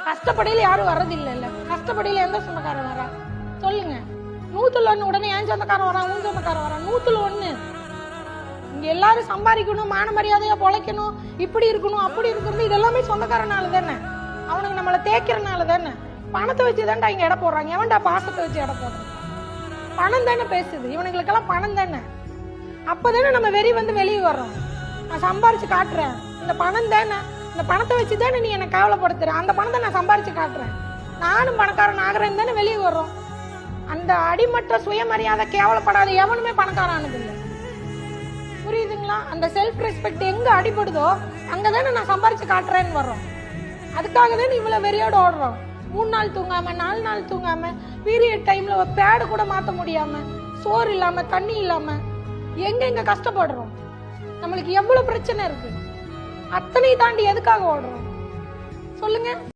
கஷ்டப்படையில யாரும் வர்றதில்ல. இல்ல கஷ்டப்படையில எந்த சொந்தக்காரன் வரா சொல்லுங்க? 100 உடனே என் சொந்தக்காரன் வரான், உன் சொந்தக்காரன் வரான். 100 இங்க எல்லாரும் சம்பாதிக்கணும், மான மரியாதையா பொழைக்கணும், இப்படி இருக்கணும் அப்படி இருக்கிறது, இதெல்லாமே சொந்தக்காரனால தானே. அவனுக்கு நம்மளை தேய்க்கிறனால தானே. பணத்தை வச்சுதான்டா இங்க எடை போடுறாங்க. எவன்டா பாசத்தை வச்சு எடை போடுறான்? பணம் தானே பேசுது. இவனுங்களுக்கெல்லாம் பணம் தானே. அப்பதானே நம்ம வெறி வந்து வெளியே வர்றோம். நான் சம்பாரிச்சு காட்டுறேன், இந்த பணம் தானே, இந்த பணத்தை வச்சுதானே நீ என்னை கேவலப்படுத்துற, அந்த பணத்தை நான் சம்பாரிச்சு காட்டுறேன், நானும் பணக்காரன் ஆகிறேன்னு தானே வெளியே வர்றோம். அந்த அடிமட்ட சுயமரியாதை கேவலப்படாத எவனுமே பணக்காரானது இல்லை. புரியுதுங்களா? அந்த செல்ஃப் ரெஸ்பெக்ட் எங்க அடிபடுதோ அங்கதானே நான் சம்பாரிச்சு காட்டுறேன்னு வர்றோம். அதுக்காக தானே இவ்வளவு வெறியோட ஓடுறோம். 3 நாள் தூங்காம 4 நாள் தூங்காம, பீரியட் டைம்ல ஒரு பேடு கூட மாத்த முடியாம, சோறு இல்லாம தண்ணி இல்லாம எங்க கஷ்டப்படுறோம். நம்மளுக்கு எவ்வளவு பிரச்சனை இருக்கு. அத்தனை தாண்டி எதுக்காக ஓடுறோம் சொல்லுங்க?